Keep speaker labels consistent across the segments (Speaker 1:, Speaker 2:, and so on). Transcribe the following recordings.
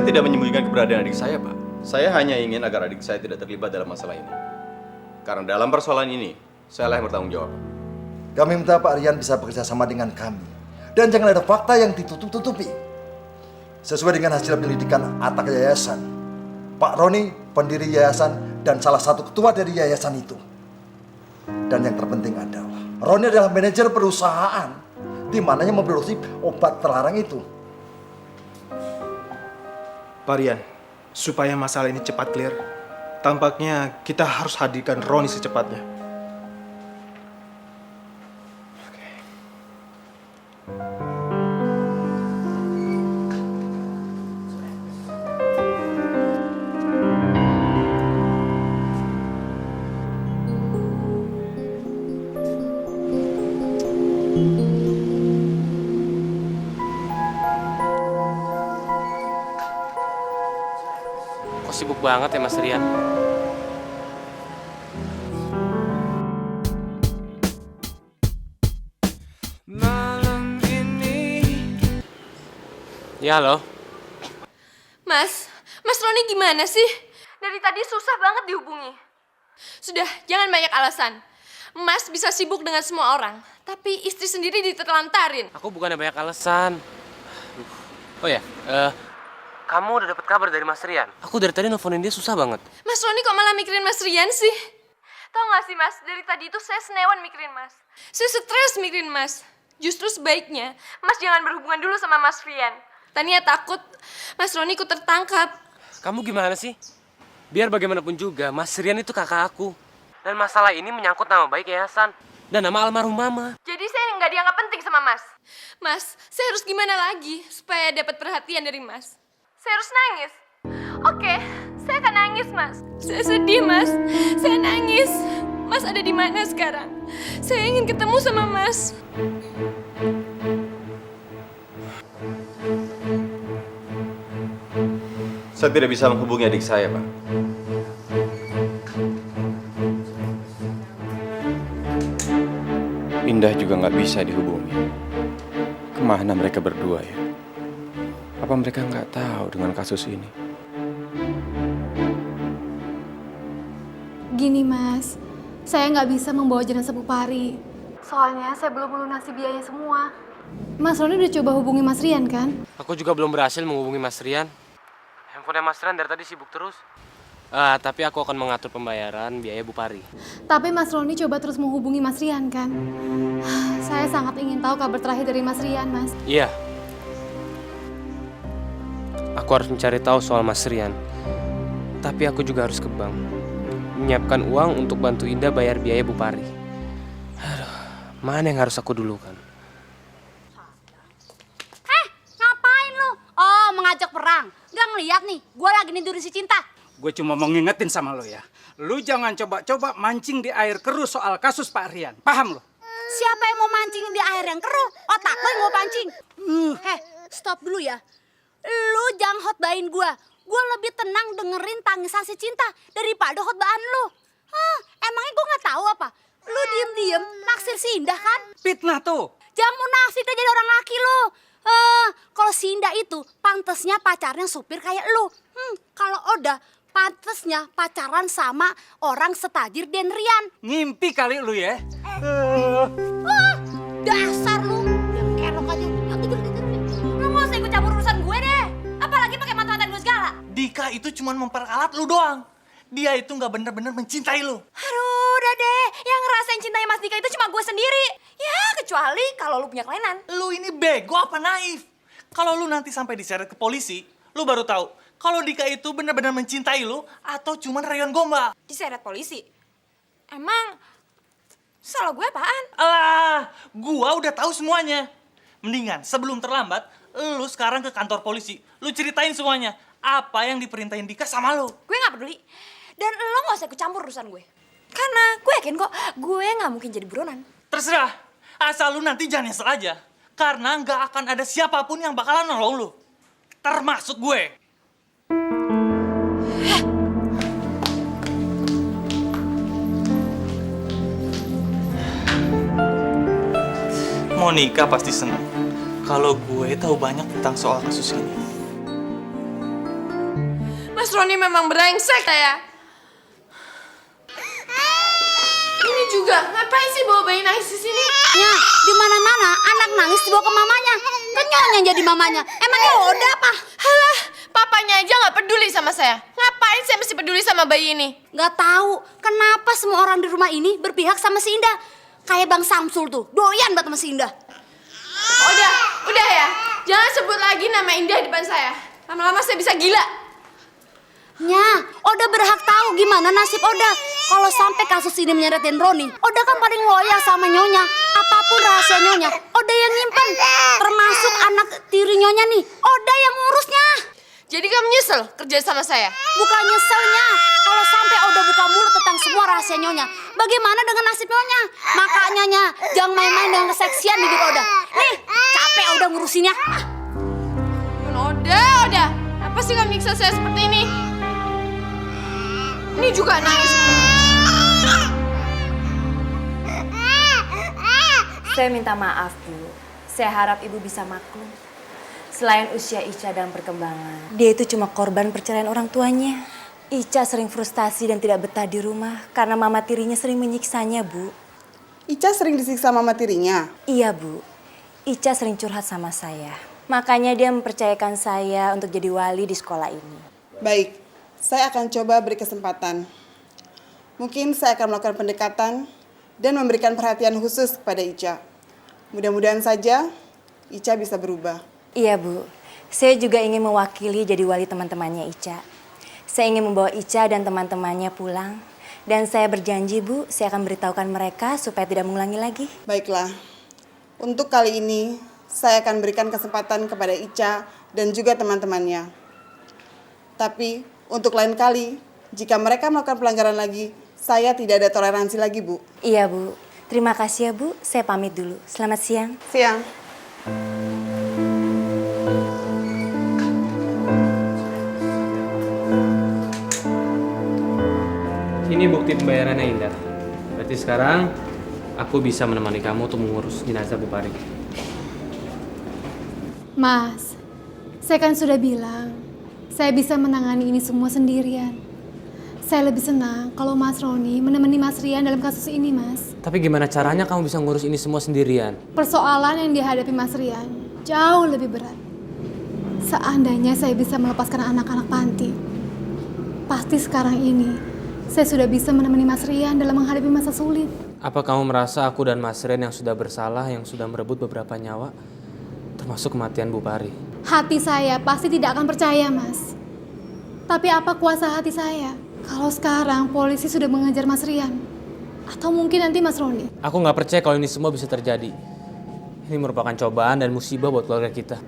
Speaker 1: Saya tidak menyembunyikan keberadaan adik saya, Pak. Saya hanya ingin agar adik saya tidak terlibat dalam masalah ini. Karena dalam persoalan ini, saya lah yang bertanggung jawab.
Speaker 2: Kami minta Pak Rian bisa bekerja sama dengan kami. Dan jangan ada fakta yang ditutup-tutupi. Sesuai dengan hasil penyelidikan atak yayasan. Pak Roni, pendiri yayasan dan salah satu ketua dari yayasan itu. Dan yang terpenting adalah, Roni adalah manajer perusahaan di mananya memproduksi obat terlarang itu.
Speaker 3: Pak Rian, supaya masalah ini cepat clear, tampaknya kita harus hadirkan Roni secepatnya.
Speaker 4: Kok sibuk banget ya Mas Rian? Malam ini. Ya halo.
Speaker 5: Mas Roni gimana sih? Dari tadi susah banget dihubungi. Sudah, jangan banyak alasan. Mas bisa sibuk dengan semua orang, tapi istri sendiri ditelantarin.
Speaker 4: Aku bukannya banyak alasan. Oh ya, kamu udah dapet kabar dari Mas Rian? Aku dari tadi nelfonin dia susah banget.
Speaker 5: Mas Roni kok malah mikirin Mas Rian sih? Tahu gak sih Mas, dari tadi itu saya senewan mikirin Mas. Saya stres mikirin Mas. Justru sebaiknya Mas jangan berhubungan dulu sama Mas Rian. Tania takut Mas Roni ikut tertangkap.
Speaker 4: Kamu gimana sih? Biar bagaimanapun juga, Mas Rian itu kakak aku. Dan masalah ini menyangkut nama baik yayasan dan nama almarhum mama.
Speaker 5: Jadi saya nggak dianggap penting sama Mas. Mas, saya harus gimana lagi supaya dapat perhatian dari Mas? Saya harus nangis. Oke, saya akan nangis, Mas. Saya sedih, Mas. Saya nangis. Mas ada di mana sekarang? Saya ingin ketemu sama Mas.
Speaker 1: Saya tidak bisa menghubungi adik saya, Pak. Indah juga nggak bisa dihubungi. Kemana mereka berdua ya? Apa mereka nggak tahu dengan kasus ini?
Speaker 6: Gini Mas, saya nggak bisa membawa jenazah Bu Pari. Soalnya saya belum melunasi biaya semua. Mas Roni udah coba hubungi Mas Rian kan?
Speaker 4: Aku juga belum berhasil menghubungi Mas Rian. Handphonenya Mas Rian dari tadi sibuk terus. Tapi aku akan mengatur pembayaran biaya Bu Pari.
Speaker 6: Tapi Mas Roni coba terus menghubungi Mas Rian kan? Saya sangat ingin tahu kabar terakhir dari Mas Rian, Mas.
Speaker 4: Iya. Aku harus mencari tahu soal Mas Rian. Tapi aku juga harus ke bank. Menyiapkan uang untuk bantu Indah bayar biaya Bu Pari. Aduh, mana yang harus aku dulukan?
Speaker 7: Ngapain lu? Oh, mengajak perang. Gak ngeliat nih, gue lagi nidurin si Cinta.
Speaker 8: Gue cuma mau ngingetin sama lo ya. Lu jangan coba-coba mancing di air keruh soal kasus Pak Rian. Paham lo?
Speaker 7: Siapa yang mau mancing di air yang keruh? Otak lo yang mau pancing. Stop dulu ya. Lu jangan khotbahin gue. Gue lebih tenang dengerin tangisan si Cinta daripada khotbahan lu. Emangnya gue gak tahu apa? Lu diem-diem naksir si Indah kan?
Speaker 8: Fitnah tuh.
Speaker 7: Jangan munafik aja jadi orang laki lu. Kalau si Indah itu pantesnya pacarnya supir kayak lu. Kalau Oda pantesnya pacaran sama orang setajir Den Rian.
Speaker 8: Ngimpi kali lu ya.
Speaker 7: Dasar lu, yang kelok aja. Lu gak usah ikut campur urusan gue deh. Apalagi pakai mata-mataan gue segala.
Speaker 9: Dika itu cuma memperalat lu doang. Dia itu nggak bener-bener mencintai lu.
Speaker 5: Aduh, udah deh. Yang ngerasain cintanya Mas Dika itu cuma gue sendiri. Ya, kecuali kalau lu punya kelainan.
Speaker 9: Lu ini bego apa naif? Kalau lu nanti sampai diseret ke polisi, lu baru tahu kalau Dika itu bener-bener mencintai lu atau cuma rayuan gombal.
Speaker 5: Diseret polisi. Emang salah gue apaan?
Speaker 9: Alah, gua udah tahu semuanya. Mendingan sebelum terlambat, lu sekarang ke kantor polisi. Lu ceritain semuanya. Apa yang diperintahin Dika sama lu.
Speaker 5: Gue gak peduli. Dan lo gak usah ikut campur urusan gue. Karena gue yakin kok gue gak mungkin jadi buronan.
Speaker 9: Terserah, asal lu nanti jangan nyesel aja. Karena nggak akan ada siapapun yang bakalan nolong lu. Termasuk gue. Monica pasti senang kalau gue tahu banyak tentang soal kasus ini.
Speaker 5: Mas Roni memang brengsek saya. Ini juga, ngapain sih bawa bayi nangis di sini?
Speaker 7: Ya, di mana-mana anak nangis dibawa ke mamanya. Kan nyonya jadi mamanya. Emangnya udah apa?
Speaker 5: Halah, papanya aja nggak peduli sama saya. Ngapain saya mesti peduli sama bayi ini?
Speaker 7: Gak tahu kenapa semua orang di rumah ini berpihak sama si Indah. Kayak Bang Samsul tuh, doyan banget sama si Indah.
Speaker 5: Udah ya. Jangan sebut lagi nama Indah di depan saya. Lama-lama saya bisa gila.
Speaker 7: Nya, Oda berhak tahu gimana nasib Oda. Kalau sampai kasus ini menyeretin Roni, Oda kan paling loyal sama Nyonya. Apapun rahasia Nyonya, Oda yang nyimpen. Termasuk anak tiri Nyonya nih, Oda yang ngurusnya.
Speaker 5: Jadi kamu nyesel kerja sama saya?
Speaker 7: Bukan nyeselnya, kalau sampai Oda buka mulut tentang semua rahasia Nyonya, bagaimana dengan nasib Nyonya? Makanya Nya, jangan main-main dengan keseksian bibir Oda. Nih, capek Oda ngurusinnya.
Speaker 5: Oda. Apa sih kamu nyiksa saya seperti ini? Ini juga nangis.
Speaker 10: Saya minta maaf, Bu. Saya harap Ibu bisa maklum. Selain usia Ica dalam perkembangan, dia itu cuma korban perceraian orang tuanya. Ica sering frustasi dan tidak betah di rumah karena mama tirinya sering menyiksanya, Bu.
Speaker 11: Ica sering disiksa mama tirinya?
Speaker 10: Iya, Bu. Ica sering curhat sama saya. Makanya dia mempercayakan saya untuk jadi wali di sekolah ini.
Speaker 11: Baik, saya akan coba beri kesempatan. Mungkin saya akan melakukan pendekatan dan memberikan perhatian khusus kepada Ica. Mudah-mudahan saja Ica bisa berubah.
Speaker 10: Iya, Bu. Saya juga ingin mewakili jadi wali teman-temannya Ica. Saya ingin membawa Ica dan teman-temannya pulang. Dan saya berjanji, Bu, saya akan beritahukan mereka supaya tidak mengulangi lagi.
Speaker 11: Baiklah, untuk kali ini saya akan berikan kesempatan kepada Ica dan juga teman-temannya. Tapi untuk lain kali, jika mereka melakukan pelanggaran lagi, saya tidak ada toleransi lagi, Bu.
Speaker 10: Iya, Bu. Terima kasih ya, Bu. Saya pamit dulu. Selamat siang.
Speaker 11: Siang.
Speaker 4: Ini bukti pembayarannya, Indah. Berarti sekarang aku bisa menemani kamu untuk mengurus jenazah Bu Pari.
Speaker 6: Mas, saya kan sudah bilang, saya bisa menangani ini semua sendirian. Saya lebih senang kalau Mas Roni menemani Mas Rian dalam kasus ini, Mas.
Speaker 4: Tapi gimana caranya kamu bisa ngurus ini semua sendirian?
Speaker 6: Persoalan yang dihadapi Mas Rian jauh lebih berat. Seandainya saya bisa melepaskan anak-anak panti, pasti sekarang ini saya sudah bisa menemani Mas Rian dalam menghadapi masa sulit.
Speaker 4: Apa kamu merasa aku dan Mas Rian yang sudah bersalah, yang sudah merebut beberapa nyawa, termasuk kematian Bu Pari?
Speaker 6: Hati saya pasti tidak akan percaya, Mas. Tapi apa kuasa hati saya kalau sekarang polisi sudah mengejar Mas Rian? Atau mungkin nanti Mas Roni?
Speaker 4: Aku nggak percaya kalau ini semua bisa terjadi. Ini merupakan cobaan dan musibah buat keluarga kita.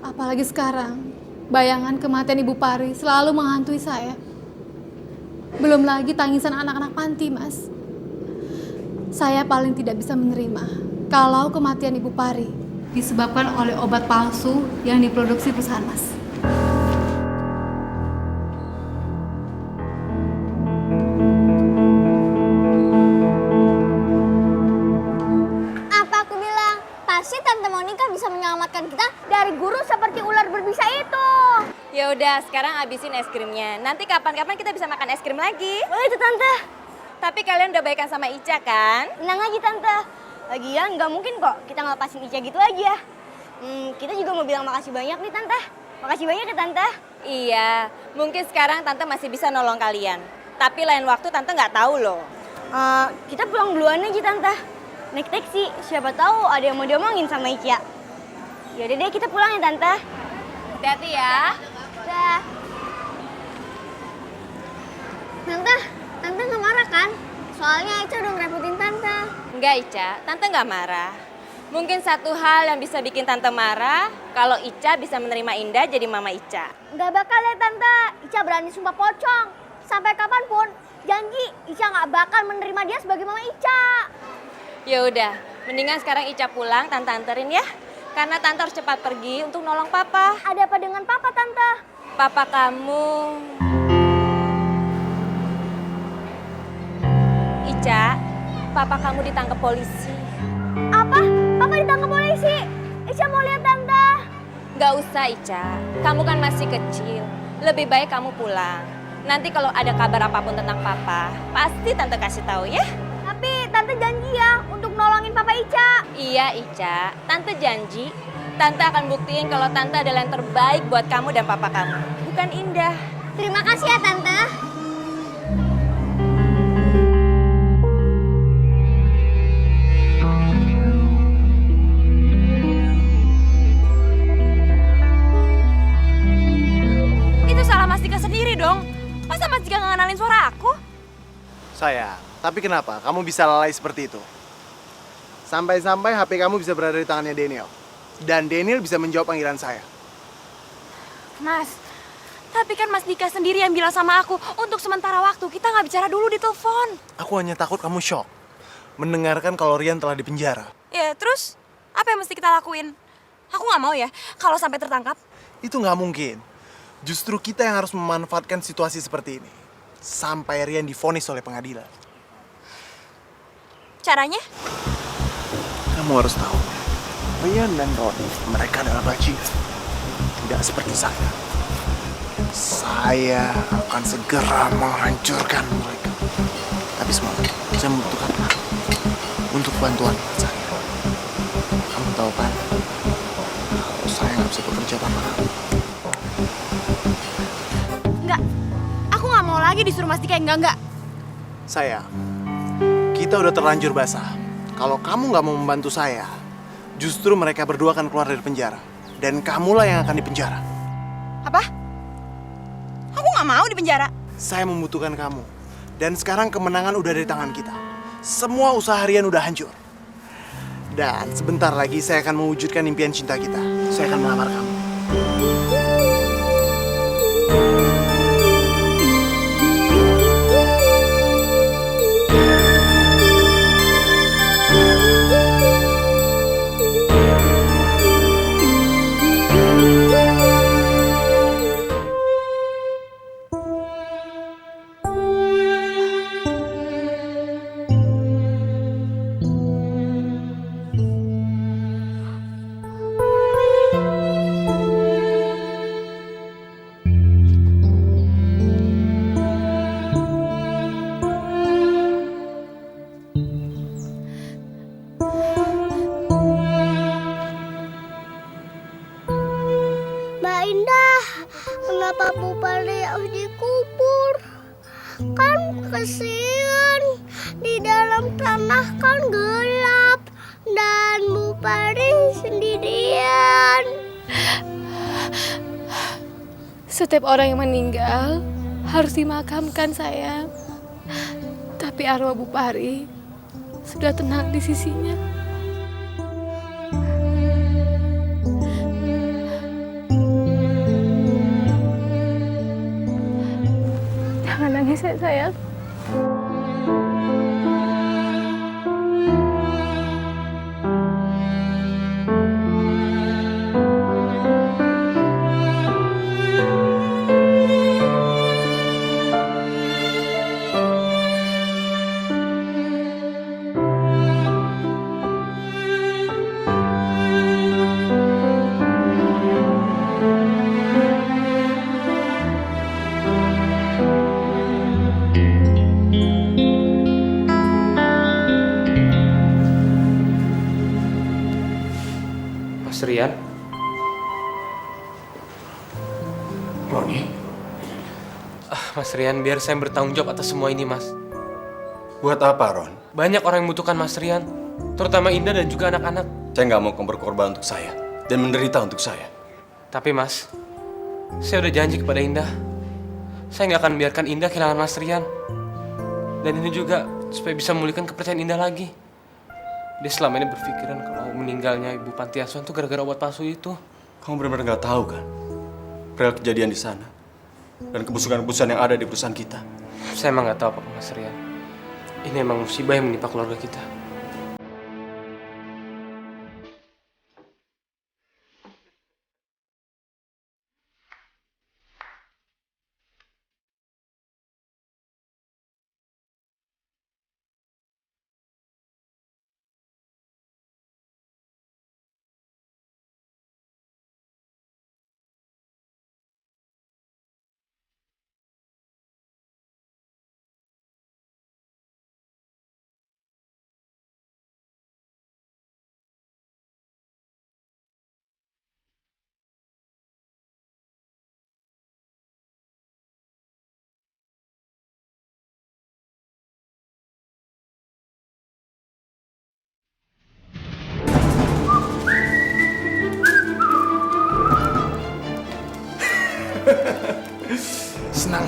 Speaker 6: Apalagi sekarang, bayangan kematian Ibu Pari selalu menghantui saya. Belum lagi tangisan anak-anak panti, Mas. Saya paling tidak bisa menerima kalau kematian Ibu Pari disebabkan oleh obat palsu yang diproduksi perusahaan Mas.
Speaker 7: Apa aku bilang? Pasti Tante Monica bisa menyelamatkan kita dari guru seperti ular berbisa itu.
Speaker 10: Ya udah, sekarang habisin es krimnya. Nanti kapan-kapan kita bisa makan es krim lagi.
Speaker 7: Boleh itu Tante.
Speaker 10: Tapi kalian udah baikan sama Ica kan?
Speaker 7: Tenang aja Tante. Lagian nggak mungkin kok kita ngelepasin Ica gitu aja. Kita juga mau bilang makasih banyak nih Tante. Makasih banyak ya Tante.
Speaker 10: Iya, mungkin sekarang Tante masih bisa nolong kalian. Tapi lain waktu Tante nggak tahu loh.
Speaker 7: Kita pulang duluan aja Tante. Naik taksi, siapa tahu ada yang mau diomongin sama Ica. Yaudah deh kita pulang ya Tante.
Speaker 10: Hati-hati ya.
Speaker 7: Dah. Tante nggak marah kan? Soalnya Ica udah ngerepotin Tante.
Speaker 10: Enggak Ica, Tante nggak marah. Mungkin satu hal yang bisa bikin Tante marah, kalau Ica bisa menerima Indah jadi mama Ica.
Speaker 7: Nggak bakal ya Tante, Ica berani sumpah pocong. Sampai kapanpun, janji Ica nggak bakal menerima dia sebagai mama Ica.
Speaker 10: Ya udah, mendingan sekarang Ica pulang, Tante anterin ya. Karena Tante harus cepat pergi untuk nolong Papa.
Speaker 7: Ada apa dengan Papa Tante?
Speaker 10: Papa kamu... Ica, Papa kamu ditangkap polisi.
Speaker 7: Apa? Papa ditangkap polisi? Ica mau lihat Tante.
Speaker 10: Gak usah Ica, kamu kan masih kecil. Lebih baik kamu pulang. Nanti kalau ada kabar apapun tentang papa, pasti tante kasih tahu ya.
Speaker 7: Tapi tante janji ya untuk nolongin Papa Ica.
Speaker 10: Iya Ica, tante janji. Tante akan buktiin kalau tante adalah yang terbaik buat kamu dan papa kamu. Bukan Indah.
Speaker 7: Terima kasih ya tante.
Speaker 10: Itu salah Mas Dika sendiri dong. Masa Mas Dika nggak ngenalin suara aku?
Speaker 12: Sayang, tapi kenapa kamu bisa lalai seperti itu? Sampai-sampai HP kamu bisa berada di tangannya Daniel. Dan Daniel bisa menjawab panggilan saya.
Speaker 10: Mas, tapi kan Mas Dika sendiri yang bilang sama aku, untuk sementara waktu kita nggak bicara dulu di telepon.
Speaker 12: Aku hanya takut kamu shock mendengarkan kalau Rian telah dipenjara.
Speaker 10: Ya, terus apa yang mesti kita lakuin? Aku nggak mau ya kalau sampai tertangkap.
Speaker 12: Itu nggak mungkin. Justru kita yang harus memanfaatkan situasi seperti ini. Sampai Rian divonis oleh pengadilan.
Speaker 10: Caranya?
Speaker 12: Kamu harus tahu, Rian dan Roni, mereka adalah bajingan. Tidak seperti saya. Saya akan segera menghancurkan mereka. Tapi semangat, saya membutuhkan kamu untuk bantuan saya. Kamu tahu kan, kalau saya nggak bisa bekerja tanpa kamu.
Speaker 7: Enggak, aku nggak mau lagi disuruh Mas Dika. Enggak.
Speaker 12: Sayang, kita udah terlanjur basah. Kalau kamu nggak mau membantu saya, justru mereka berdua akan keluar dari penjara. Dan kamulah yang akan dipenjara.
Speaker 10: Apa? Aku nggak mau di penjara.
Speaker 12: Saya membutuhkan kamu. Dan sekarang kemenangan udah di tangan kita. Semua usaha Rian udah hancur. Dan sebentar lagi saya akan mewujudkan impian cinta kita. Saya akan melamar kamu.
Speaker 7: Mbak Indah, kenapa Bu Pari harus dikubur? Kan kesian, di dalam tanah kan gelap dan Bu Pari sendirian.
Speaker 6: Setiap orang yang meninggal harus dimakamkan, sayang. Tapi arwah Bu Pari sudah tenang di sisinya. Jangan nangis ya, sayang.
Speaker 4: Mas Rian?
Speaker 1: Roni?
Speaker 4: Mas Rian, biar saya bertanggung jawab atas semua ini, Mas.
Speaker 1: Buat apa, Ron?
Speaker 4: Banyak orang yang membutuhkan Mas Rian, terutama Indah dan juga anak-anak.
Speaker 1: Saya nggak mau kamu berkorban untuk saya dan menderita untuk saya.
Speaker 4: Tapi Mas, saya udah janji kepada Indah. Saya nggak akan biarkan Indah kehilangan Mas Rian. Dan ini juga supaya bisa memulihkan kepercayaan Indah lagi. Dia selama ini berpikiran kalau meninggalnya ibu panti asuhan itu gara-gara obat palsu itu.
Speaker 1: Kamu benar-benar nggak tahu kan? Real kejadian di sana. Dan kebusukan-kebusukan yang ada di perusahaan kita.
Speaker 4: Saya emang nggak tahu apa Mas Rian. Ini emang musibah yang menimpa keluarga kita.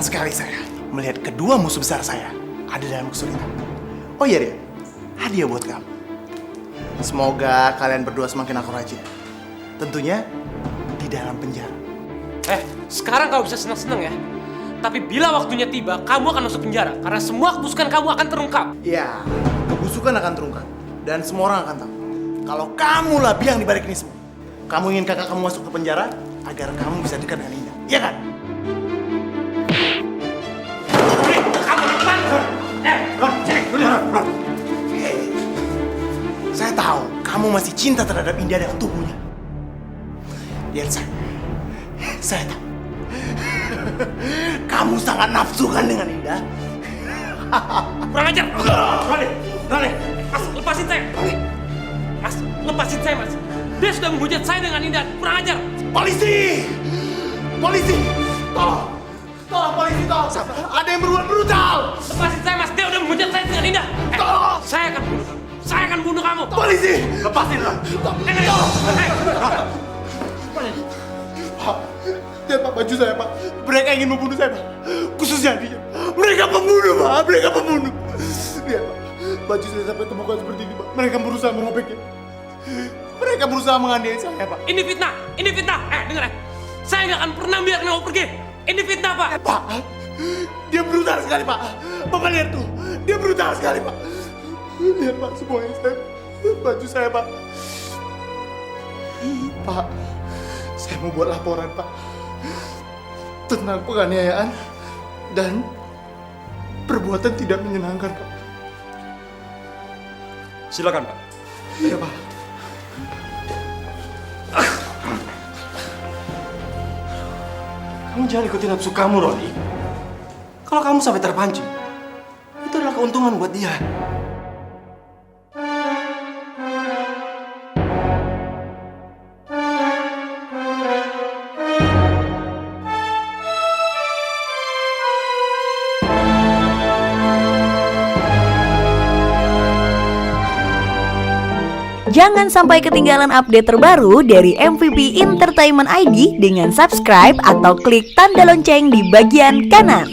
Speaker 12: senang sekali saya melihat kedua musuh besar saya ada dalam kesulitan. Oh iya, Rian. Hadiah buat kamu. Semoga kalian berdua semakin akur aja. Tentunya di dalam penjara.
Speaker 4: Sekarang kau bisa senang-senang ya. Tapi bila waktunya tiba, kamu akan masuk penjara. Karena semua kebusukan kamu akan terungkap.
Speaker 12: Ya, kebusukan akan terungkap. Dan semua orang akan tahu. Kalau kamulah biang di balik ini semua. Kamu ingin kakak kamu masuk ke penjara agar kamu bisa dekat dengan Indah. Iya kan? Saya tahu kamu masih cinta terhadap Indah dengan tubuhnya. Lihat saya tahu. Kamu sangat nafsu kan dengan Indah?
Speaker 4: Kurang ajar! Rane! Mas, lepasin saya! Mas, lepasin saya, Mas! Dia sudah menghujat saya dengan Indah. Kurang ajar!
Speaker 12: Polisi! Polisi! Tolong! Tolong polisi, tolong! Ada yang berbuat brutal!
Speaker 4: Lepasin saya, Mas! Dia udah menghujat saya dengan Indah!
Speaker 12: Tolong!
Speaker 4: Saya akan bunuh kamu! Saya akan bunuh kamu!
Speaker 12: Polisi! Lepasin lah! Pak, lihat Pak baju saya, Pak. Mereka ingin membunuh saya, Pak. Khususnya dia. Mereka pembunuh, Pak. Mereka pembunuh. Lihat, Pak. Baju saya sampai temukan seperti ini, Pak. Mereka berusaha merobeknya. Mereka berusaha menganiaya saya, Pak.
Speaker 4: Ini fitnah! Ini fitnah! Dengar ya! Saya nggak akan pernah biarkan kamu pergi! Ini fitnah, Pak!
Speaker 12: Pak, dia brutal sekali, Pak. Bapak lihat tuh. Dia brutal sekali, Pak. Lihat, Pak, semuanya saya. Baju saya, Pak. Pak, saya mau buat laporan, Pak. Tentang penganiayaan dan perbuatan tidak menyenangkan, Pak.
Speaker 3: Silakan, Pak.
Speaker 12: Iya, Pak.
Speaker 1: Kamu jangan ikutin nafsu kamu, Roni. Kalau kamu sampai terpancing, itu adalah keuntungan buat dia.
Speaker 10: Jangan sampai ketinggalan update terbaru dari MVP Entertainment ID dengan subscribe atau klik tanda lonceng di bagian kanan.